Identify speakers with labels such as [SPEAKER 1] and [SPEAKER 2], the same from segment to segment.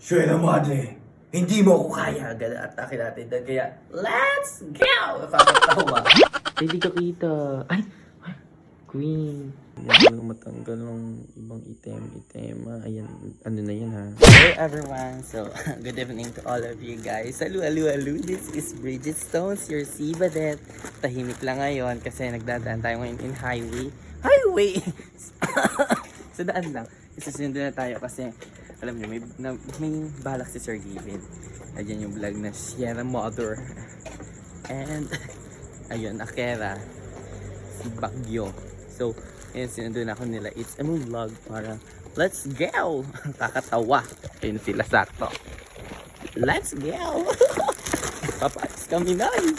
[SPEAKER 1] Suela madre, hindi mo ako kaya. Gana atake natin doon. Kaya, let's go! Nakakatawa. Hindi ka kita. Ay! Queen. Ayan, matanggal ng ibang item. Ayan, ano na yan ha. Hello everyone. So, good evening to all of you guys. Hello. This is Bridget Stones, your Sibadet. Tahimik lang ngayon kasi nagdadaan tayo ngayon in highway. Sa daan lang. Isusundo na tayo kasi alam niyo, may balak si Sir David. Ayan yung vlog na Sierra Mother. And, ayun, Akera. Si Bagyo. So, ayun, sinundo na ako nila. It's a new vlog para let's go! Kakatawa. Ayun sila sakto. Let's go! Papayos kami na eh.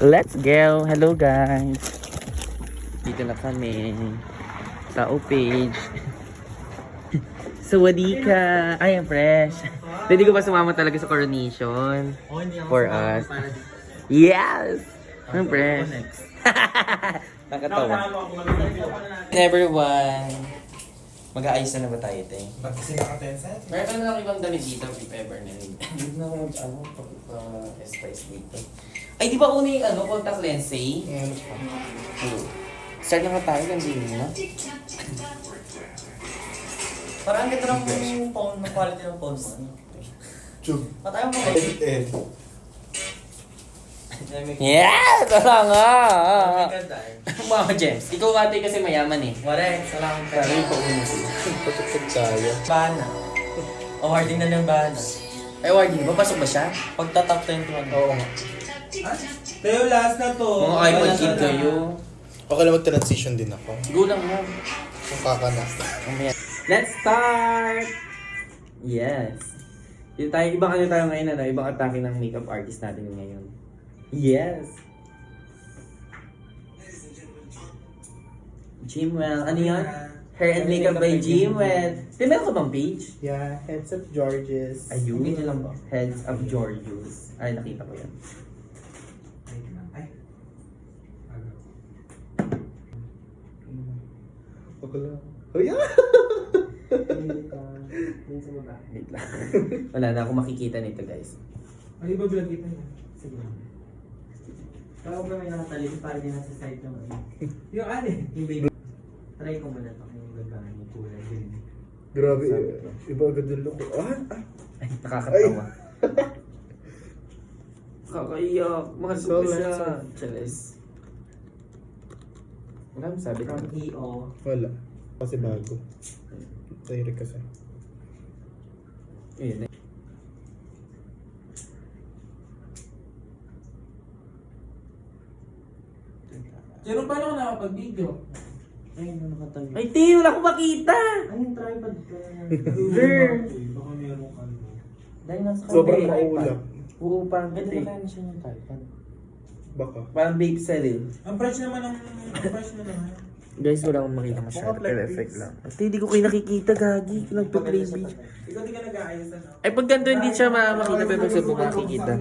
[SPEAKER 1] Let's go! Hello guys! Dito na kami sa page. Sawadi ka! I am fresh. Hindi ko pa sumama talaga sa coronation for us. Yes! I'm fresh. Nakatawa. Everyone! Mag-aayos na ba tayo, te?
[SPEAKER 2] Kasi naka-10
[SPEAKER 1] Meron na lang ibang damit dito, if ever na rin. Hindi na ako pa-spice dito. Ay, di ba una yung contact lens eh? Start na nga tayo, gandin mo.
[SPEAKER 2] Parang ganda ng phone, ng quality ng phone mo.
[SPEAKER 3] Chug.
[SPEAKER 2] Patayo mo
[SPEAKER 3] Edit.
[SPEAKER 1] Yeah! Tara nga!
[SPEAKER 2] ganda eh.
[SPEAKER 1] Mga James, ikaw ate kasi mayaman eh.
[SPEAKER 2] Warek, salamat ka.
[SPEAKER 1] Pero yung pauno sila.
[SPEAKER 3] Patutog tayo.
[SPEAKER 2] Bana. Awarding na ng Bana.
[SPEAKER 1] Ay, Wardy, papasok ba siya?
[SPEAKER 2] Pagta top 21.
[SPEAKER 3] Oo nga.
[SPEAKER 2] Pero last na to.
[SPEAKER 1] Mga iPod kid kayo.
[SPEAKER 3] Okay lang mag-transition din ako.
[SPEAKER 1] Gulang mo.
[SPEAKER 3] Kaka na.
[SPEAKER 1] Let's start! Yes. Yung tayo, ibang ano tayo ngayon, ibang atake ng makeup artist natin ngayon. Yes! Jimwell, ano yun? Hair and Makeup by Jimwell. Meron ka bang page?
[SPEAKER 3] Yeah, Heads of Georges.
[SPEAKER 1] Ayun. Hindi lang ba? Heads of Georgios. Ay, nakita ko yan.
[SPEAKER 3] Okay lang. Oh yeah!
[SPEAKER 1] Wait lang. Wala na ako makikita nito, guys.
[SPEAKER 2] Ano ba vlog kita niya?
[SPEAKER 1] Sige. Ako ba may nakatalito para din nasa side ng
[SPEAKER 2] Yung ano eh.
[SPEAKER 1] yung baby. Try ko muna ito yung gagawin yung kulay green.
[SPEAKER 3] Grabe.
[SPEAKER 1] Sabi ko.
[SPEAKER 3] Iba agad yung look.
[SPEAKER 1] Ay, nakakatawa. Kakaiyak. Mahal ko
[SPEAKER 3] So,
[SPEAKER 1] siya.
[SPEAKER 3] so.
[SPEAKER 1] Chales. Wala mo sabi ko.
[SPEAKER 2] EO.
[SPEAKER 3] Wala. Kasi bago. Tayo kasi.
[SPEAKER 1] Ayun.
[SPEAKER 2] Pero paano ka nakapag-video?
[SPEAKER 1] Ay, ano nakatayo? Ay, Ti! Wala akong makita!
[SPEAKER 2] Ay, yung tripod ka.
[SPEAKER 1] Girl!
[SPEAKER 2] Baka meron ka no.
[SPEAKER 1] Dahil nasa
[SPEAKER 3] Sobrang
[SPEAKER 1] kabila.
[SPEAKER 3] maulap.
[SPEAKER 1] Oo, parang
[SPEAKER 2] Ganda
[SPEAKER 1] kasi.
[SPEAKER 2] na kaya siya yung tripod.
[SPEAKER 3] Baka.
[SPEAKER 1] Parang vape cell.
[SPEAKER 2] Ang price naman ng... Ang price na naman.
[SPEAKER 1] Guys, wala akong makita masyado.
[SPEAKER 3] Mga
[SPEAKER 1] Pero
[SPEAKER 3] black
[SPEAKER 1] effect
[SPEAKER 3] beads.
[SPEAKER 1] lang. Ate, hindi ko kayo nakikita, gagi. Nagpa-play beach.
[SPEAKER 2] Ikaw di ka nag-aayos ano?
[SPEAKER 1] Ay, pag ganito hindi siya makikita, pero pag sa buong makikita.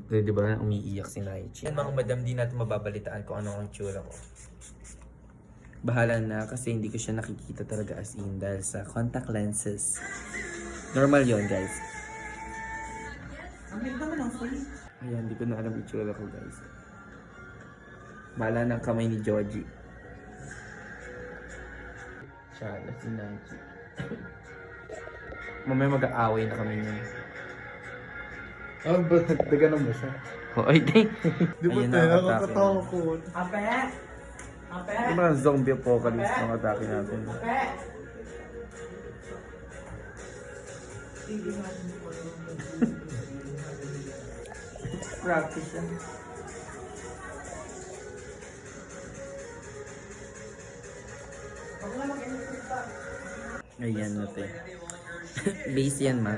[SPEAKER 1] Di ba umiiyak si Naichi? Yan mga madam, di natin mababalitaan kung ano ang tsura ko. Bahala na kasi hindi ko siya nakikita talaga as in dahil sa contact lenses. Normal yon guys.
[SPEAKER 2] Ang ganda naman ang face.
[SPEAKER 1] Ayan, hindi ko na alam itsura ko guys. Bahala ng kamay ni Joji. Siya, si Naichi. Mamaya mag-aaway na kami niyan.
[SPEAKER 3] Ah, ba? Nagdagan ba siya?
[SPEAKER 1] Hoy, ding!
[SPEAKER 3] Di ba
[SPEAKER 1] Ayun,
[SPEAKER 3] tayo?
[SPEAKER 1] nakatake
[SPEAKER 3] Nakakatakot.
[SPEAKER 2] Ape! Ape!
[SPEAKER 1] Yung mga zombie apocalypse ng atake natin.
[SPEAKER 2] Ape!
[SPEAKER 1] Practice yan. Ayan natin. Base yan, ma.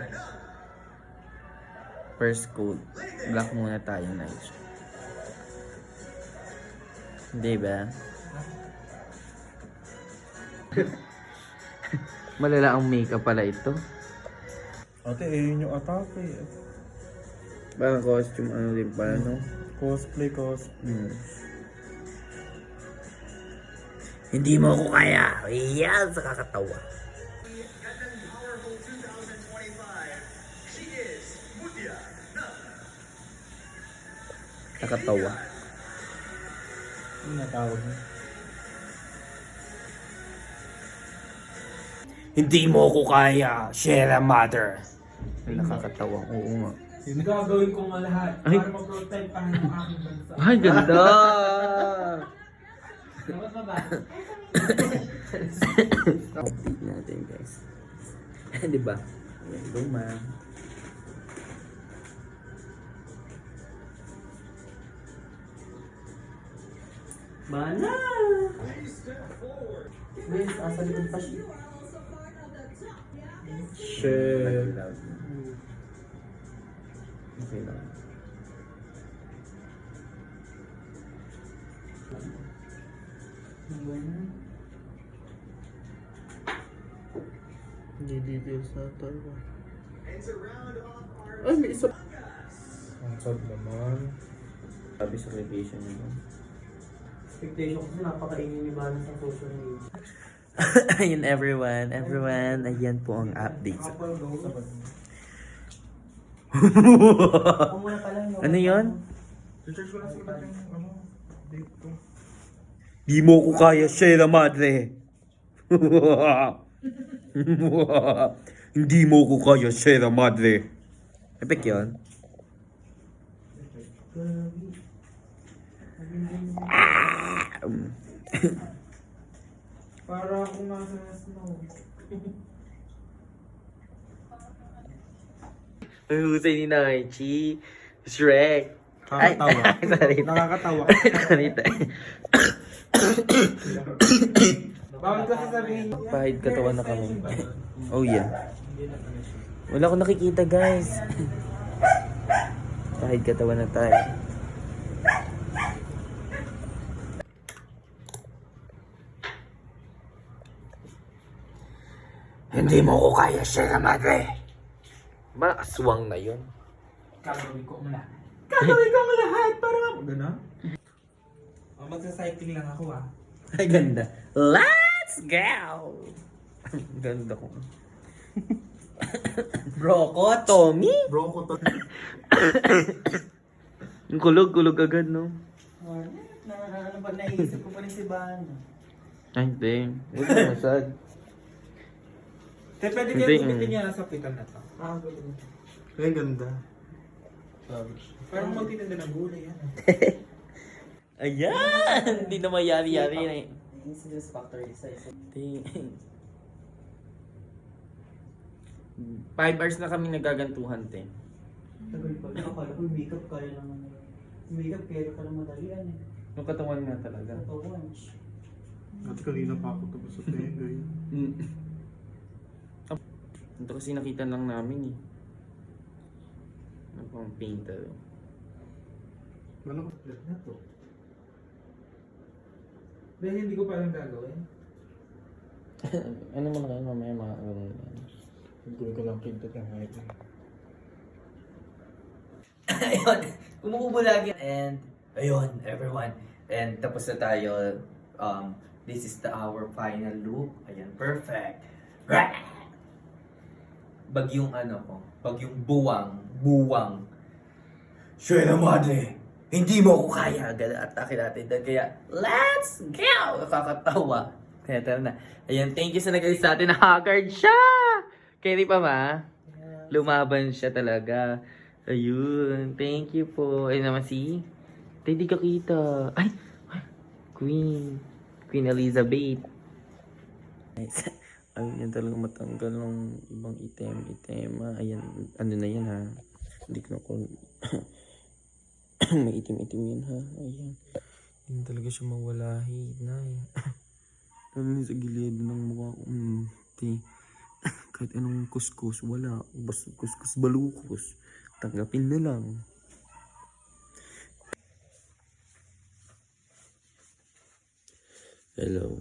[SPEAKER 1] First code. Black muna tayo, nice. Diba? Malala ang makeup pala ito.
[SPEAKER 3] Ate, yun yung atake.
[SPEAKER 1] Parang costume ano din pala, no?
[SPEAKER 3] Cosplay.
[SPEAKER 1] Hindi mo ako kaya. Yan sa kakatawa. Nakatawa.
[SPEAKER 3] Ano natawag mo?
[SPEAKER 1] Hindi mo ako kaya, Sierra Mother. Nakakatawa. Oo nga.
[SPEAKER 3] Gagawin ko nga lahat
[SPEAKER 1] Ay.
[SPEAKER 3] para ma-protektahan ang aking bansa.
[SPEAKER 1] Ay, ganda!
[SPEAKER 2] Dapat ba ba?
[SPEAKER 1] Update natin, guys. Di ba? Ayan, luma.
[SPEAKER 2] Bala! Wait, asa likod pa siya.
[SPEAKER 3] Shit.
[SPEAKER 1] Okay lang.
[SPEAKER 3] Hindi details na tayo. Ay, may isa. Ang sad naman.
[SPEAKER 1] Sabi sa location niya.
[SPEAKER 2] Expectation kasi napakainin ni Bala sa social media.
[SPEAKER 1] Ayun everyone, ayan po ang updates.
[SPEAKER 2] Couple goals. Ako muna pala yung...
[SPEAKER 1] Ano yun?
[SPEAKER 3] Search ko lang sila yung date ko.
[SPEAKER 1] Di mo ko kaya, Sierra Madre. Hindi mo ko kaya, Sierra Madre. Epic yun.
[SPEAKER 3] Para akong nasa snow.
[SPEAKER 1] Ang husay ni Naichi. Shrek.
[SPEAKER 3] Nakakatawa.
[SPEAKER 1] Ay, sorry.
[SPEAKER 3] Nakakatawa.
[SPEAKER 1] Sorry.
[SPEAKER 3] Bakit kasi sabihin?
[SPEAKER 1] Pahid katawan na kami. Oh yeah. Wala akong nakikita, guys. Pahid katawan na tayo. Hindi mo ko kaya, Sierra Madre. Aswang na yun.
[SPEAKER 2] Gagawin ko muna.
[SPEAKER 3] Gagawin ko mo lahat para... Gano'n? Magsa-cycling lang ako ah.
[SPEAKER 1] Ay, ganda. Let's go! Ganda ko.
[SPEAKER 2] Broko,
[SPEAKER 1] Tommy?
[SPEAKER 3] Bro ko to.
[SPEAKER 1] Yung kulog agad, no?
[SPEAKER 2] Ano ba naisip ko pa rin si Bana?
[SPEAKER 1] Ay, hindi. Huwag na masad.
[SPEAKER 3] Te, pwede
[SPEAKER 1] Hindi,
[SPEAKER 3] kayo gamitin niya sa pitan na to.
[SPEAKER 2] Galing.
[SPEAKER 3] Ay, ganda. Parang magtitinda ng gulay yan.
[SPEAKER 1] Ayan! Hindi na mayari-yari na eh.
[SPEAKER 2] Yung Sales Factory size.
[SPEAKER 1] 5 hours na kami nagagantuhan, te.
[SPEAKER 2] Tagal pa. Akala ko yung makeup kaya lang. Yung makeup kaya ka lang madalian eh.
[SPEAKER 1] Yung katawan nga talaga.
[SPEAKER 2] Ito once.
[SPEAKER 3] At kanina pa ako tapos sa tenga yun.
[SPEAKER 1] Ito kasi nakita lang namin eh. Ano pang painter.
[SPEAKER 3] Wala ko flat na to. Dahil hindi ko parang gagawin.
[SPEAKER 1] Ano mo na kayo mamaya mga gawin yan?
[SPEAKER 3] Hindi ko lang kintot yung height.
[SPEAKER 1] Ayun, umuubo lagi. And, ayun, everyone. And tapos na tayo. This is our final look. Ayan, perfect. Bagyong ano ko, bagyong buwang. Sierra Madre, hindi mo ko kaya. Atake natin. Kaya, let's go! Nakakatawa. Kaya tara na. Ayan, thank you sa nag-alis sa atin. Haggard siya! Carry pa ma? Lumaban siya talaga. Ayun, thank you po. Ayun naman si... Hindi ka kita. Ay! Queen Elizabeth. Nice. Ayun yan talaga matanggal ng ibang item. Ayan, ano na yan ha. Hindi ko na kung... May itim-itim yan ha. Ayan. Hindi talaga siya mawalahi. Ano yun sa gilid ng mukha ko. Kahit anong kuskus, wala. Basta kuskus balukos. Tanggapin na lang. Hello.